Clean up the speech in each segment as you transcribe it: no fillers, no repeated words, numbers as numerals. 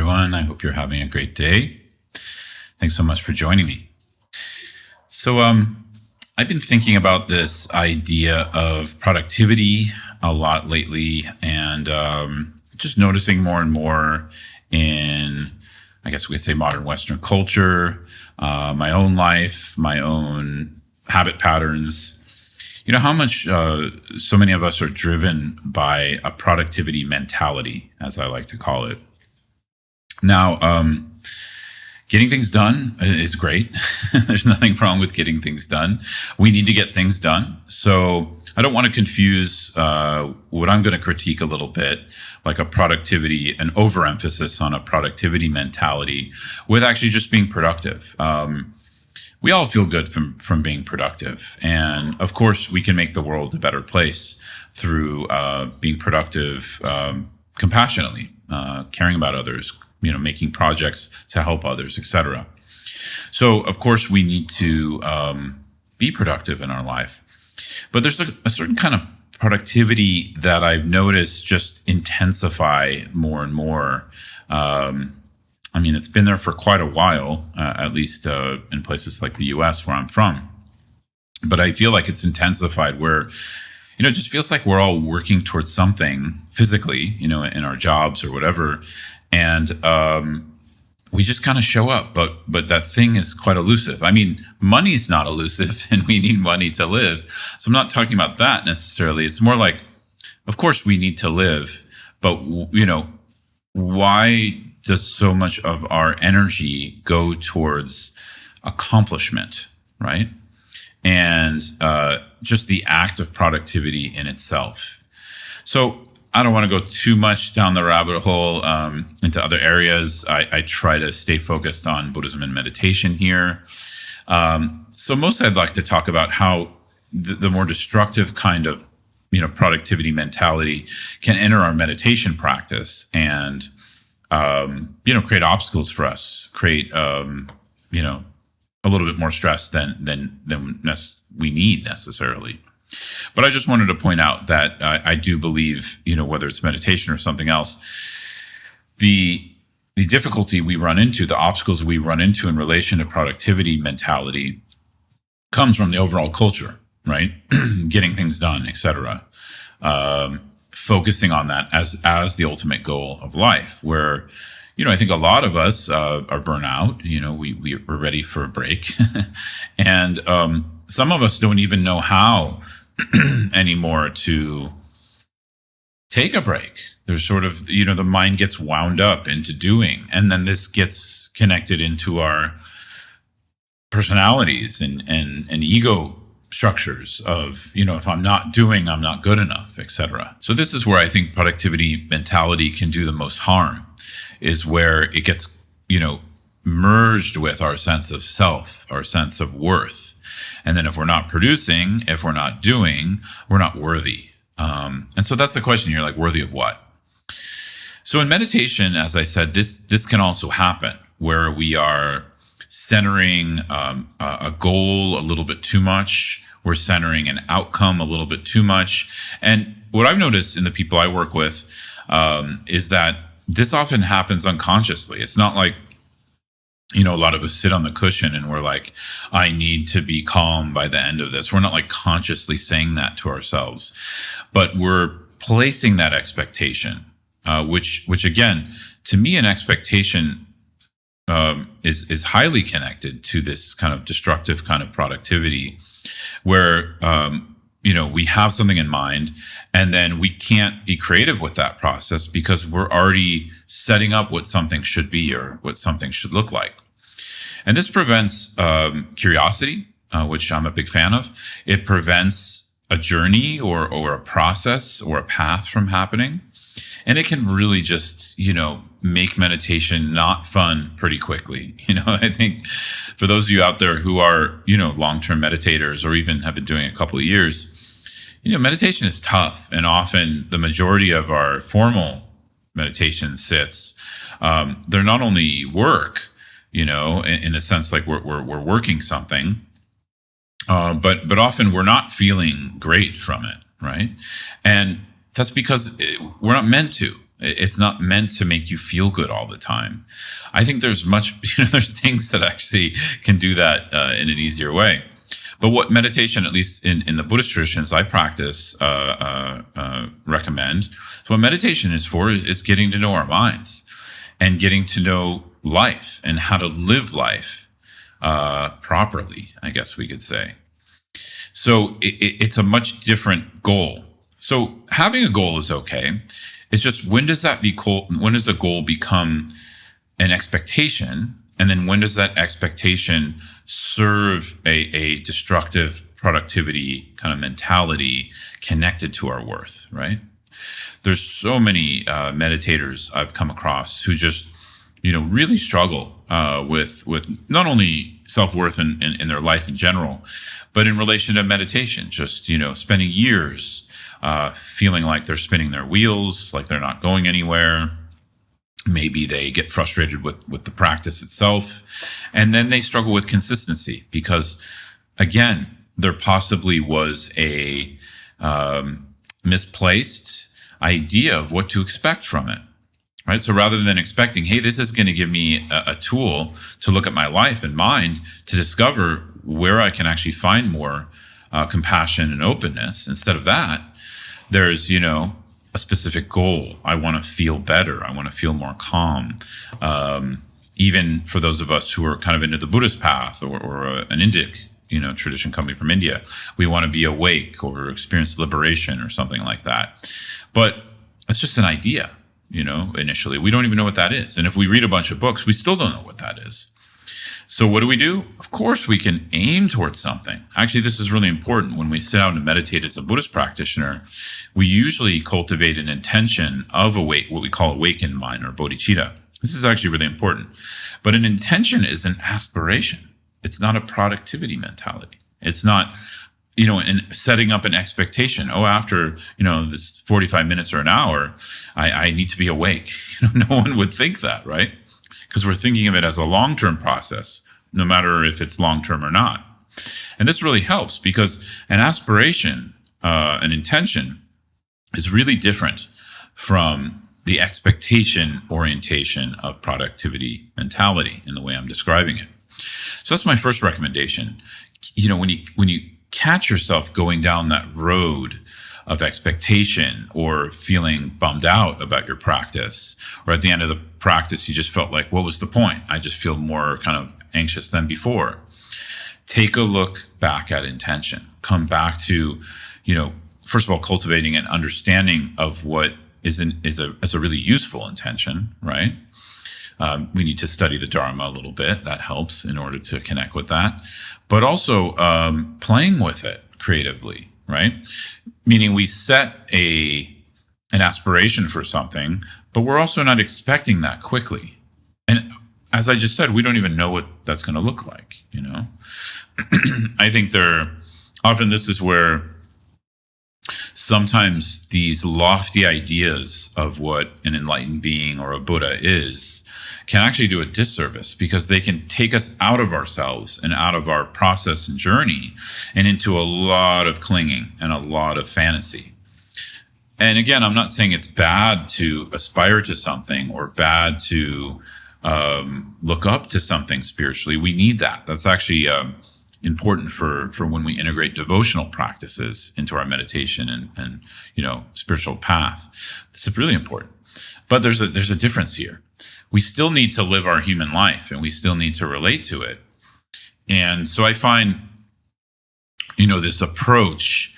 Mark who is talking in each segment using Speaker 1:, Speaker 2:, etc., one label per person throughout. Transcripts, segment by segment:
Speaker 1: everyone. I hope you're having a great day. Thanks so much for joining me. So, I've been thinking about this idea of productivity a lot lately, and just noticing more and more in, I guess we could say, modern Western culture, my own life, my own habit patterns. How much so many of us are driven by a productivity mentality, as I like to call it. Now, getting things done is great. There's nothing wrong with getting things done. We need to get things done. So I don't want to confuse what I'm going to critique a little bit, like a productivity, an overemphasis on a productivity mentality, with actually just being productive. We all feel good from being productive. And of course, we can make the world a better place through being productive compassionately, caring about others, making projects to help others, etc. So, of course, we need to be productive in our life. But there's a certain kind of productivity that I've noticed just intensify more and more. It's been there for quite a while, at least in places like the US where I'm from. But I feel like it's intensified where, it just feels like we're all working towards something physically, in our jobs or whatever. And we just kind of show up, but that thing is quite elusive. Money is not elusive, and we need money to live. So I'm not talking about that necessarily. It's more like, of course, we need to live, but why does so much of our energy go towards accomplishment, right? And just the act of productivity in itself. So I don't want to go too much down the rabbit hole into other areas. I try to stay focused on Buddhism and meditation here. So mostly I'd like to talk about how the more destructive kind of productivity mentality can enter our meditation practice and create obstacles for us, create a little bit more stress than we need necessarily. But I just wanted to point out that I do believe, whether it's meditation or something else, the difficulty we run into, the obstacles we run into in relation to productivity mentality comes from the overall culture, right? Getting things done, etc. Focusing on that as the ultimate goal of life, where, I think a lot of us are burnout. We're ready for a break. And some of us don't even know how anymore to take a break. There's sort of, the mind gets wound up into doing, and then this gets connected into our personalities and ego structures of, if I'm not doing, I'm not good enough, etc. So this is where I think productivity mentality can do the most harm, is where it gets, merged with our sense of self, our sense of worth. And then if we're not producing, if we're not doing, we're not worthy. And so that's the question here, like, worthy of what? So in meditation, as I said, this can also happen where we are centering a goal a little bit too much. We're centering an outcome a little bit too much. And what I've noticed in the people I work with is that this often happens unconsciously. It's not like, a lot of us sit on the cushion and we're like, I need to be calm by the end of this. We're not like consciously saying that to ourselves, but we're placing that expectation, which again, to me, an expectation is highly connected to this kind of destructive kind of productivity where, we have something in mind and then we can't be creative with that process because we're already setting up what something should be or what something should look like. And this prevents curiosity, which I'm a big fan of. It prevents a journey or a process or a path from happening. And it can really just, make meditation not fun pretty quickly. I think for those of you out there who are, long-term meditators or even have been doing it a couple of years, meditation is tough. And often the majority of our formal meditation sits, they're not only work, in the sense like we're working something, but often we're not feeling great from it, right? And that's because we're not meant to. It's not meant to make you feel good all the time. I think there's there's things that actually can do that in an easier way. But what meditation, at least in the Buddhist traditions I practice, recommend. So what meditation is for is getting to know our minds and getting to know life and how to live life properly, I guess we could say. So it's a much different goal. So having a goal is okay. It's just when does a goal become an expectation? And then when does that expectation serve a destructive productivity kind of mentality connected to our worth, right? There's so many meditators I've come across who just, really struggle with not only self-worth in their life in general, but in relation to meditation, just, spending years feeling like they're spinning their wheels, like they're not going anywhere. Maybe they get frustrated with the practice itself, and then they struggle with consistency because, again, there possibly was a misplaced idea of what to expect from it, right? So rather than expecting, hey, this is going to give me a tool to look at my life and mind to discover where I can actually find more compassion and openness, instead of that, there's, a specific goal. I want to feel better. I want to feel more calm. Even for those of us who are kind of into the Buddhist path or an Indic, tradition coming from India, we want to be awake or experience liberation or something like that. But it's just an idea, initially. We don't even know what that is. And if we read a bunch of books, we still don't know what that is. So what do? Of course, we can aim towards something. Actually, this is really important. When we sit down and meditate as a Buddhist practitioner, we usually cultivate an intention of what we call awakened mind or bodhicitta. This is actually really important. But an intention is an aspiration. It's not a productivity mentality. It's not, in setting up an expectation. Oh, after, this 45 minutes or an hour, I need to be awake. No one would think that, right? Because we're thinking of it as a long-term process, no matter if it's long-term or not. And this really helps because an aspiration, an intention, is really different from the expectation orientation of productivity mentality in the way I'm describing it. So that's my first recommendation. When you catch yourself going down that road of expectation or feeling bummed out about your practice, or at the end of the practice, you just felt like, what was the point? I just feel more kind of anxious than before. Take a look back at intention. Come back to, first of all, cultivating an understanding of what is a really useful intention, right? We need to study the Dharma a little bit. That helps in order to connect with that. But also playing with it creatively, right? Meaning we set an aspiration for something, but we're also not expecting that quickly. And as I just said, we don't even know what that's going to look like, I think often this is where sometimes these lofty ideas of what an enlightened being or a Buddha is can actually do a disservice because they can take us out of ourselves and out of our process and journey and into a lot of clinging and a lot of fantasy. And again, I'm not saying it's bad to aspire to something or bad to look up to something spiritually. We need that. That's actually important for when we integrate devotional practices into our meditation and spiritual path. This is really important. But there's a difference here. We still need to live our human life and we still need to relate to it. And so I find, this approach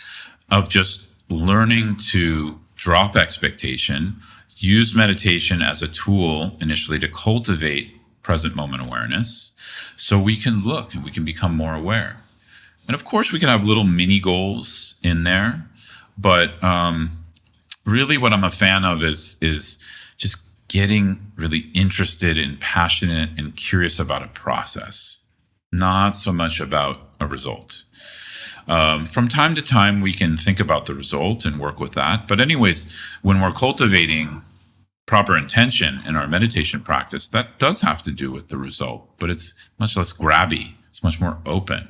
Speaker 1: of just learning to drop expectation, use meditation as a tool initially to cultivate present moment awareness so we can look and we can become more aware. And of course, we can have little mini goals in there, but really what I'm a fan of is just getting really interested and passionate and curious about a process, not so much about a result. From time to time, we can think about the result and work with that. But anyways, when we're cultivating proper intention in our meditation practice, that does have to do with the result, but it's much less grabby. It's much more open.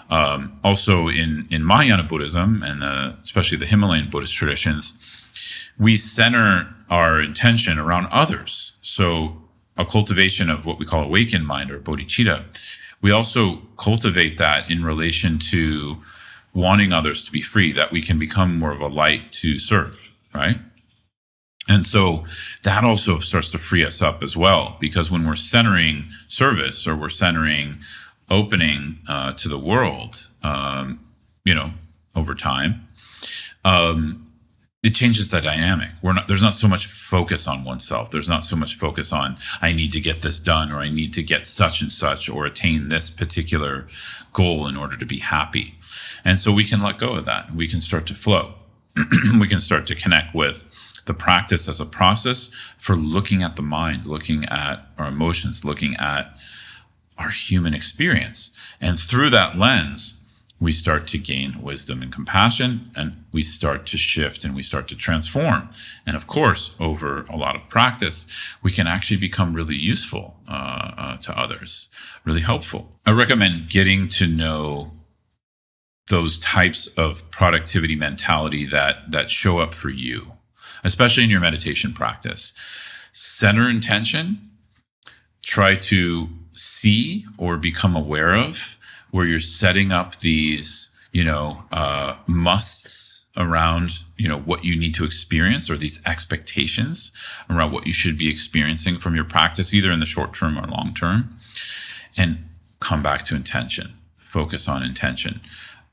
Speaker 1: Also in Mahayana Buddhism and especially the Himalayan Buddhist traditions, we center our intention around others. So a cultivation of what we call awakened mind or bodhicitta, we also cultivate that in relation to wanting others to be free, that we can become more of a light to serve, right? And so that also starts to free us up as well, because when we're centering service or we're centering opening to the world, over time, it changes the dynamic. There's not so much focus on oneself. There's not so much focus on, I need to get this done, or I need to get such and such, or attain this particular goal in order to be happy. And so we can let go of that. We can start to flow. We can start to connect with the practice as a process for looking at the mind, looking at our emotions, looking at our human experience. And through that lens, we start to gain wisdom and compassion, and we start to shift and we start to transform. And of course, over a lot of practice, we can actually become really useful to others, really helpful. I recommend getting to know those types of productivity mentality that show up for you, especially in your meditation practice. Center intention, try to see or become aware of where you're setting up these, musts around, what you need to experience, or these expectations around what you should be experiencing from your practice, either in the short term or long term, and come back to intention, focus on intention.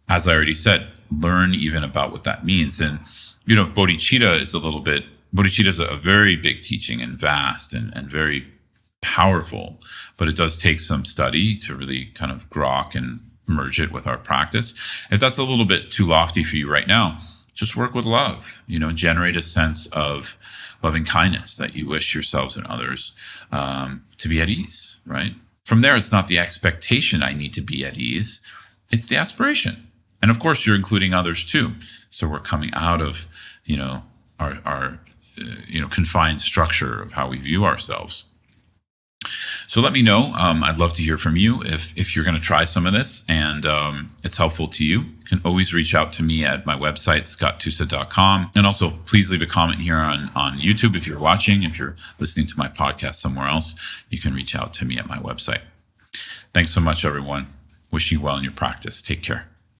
Speaker 1: As I already said, learn even about what that means. And, bodhicitta is a very big teaching and vast and very powerful, but it does take some study to really kind of grok and merge it with our practice. If that's a little bit too lofty for you right now, just work with love, generate a sense of loving kindness that you wish yourselves and others to be at ease, right? From there, it's not the expectation I need to be at ease, it's the aspiration. And of course, you're including others too. So we're coming out of, our confined structure of how we view ourselves. So let me know. I'd love to hear from you if you're going to try some of this and it's helpful to you. You can always reach out to me at my website, scotttusa.com. And also, please leave a comment here on YouTube if you're watching. If you're listening to my podcast somewhere else, you can reach out to me at my website. Thanks so much, everyone. Wish you well in your practice. Take care.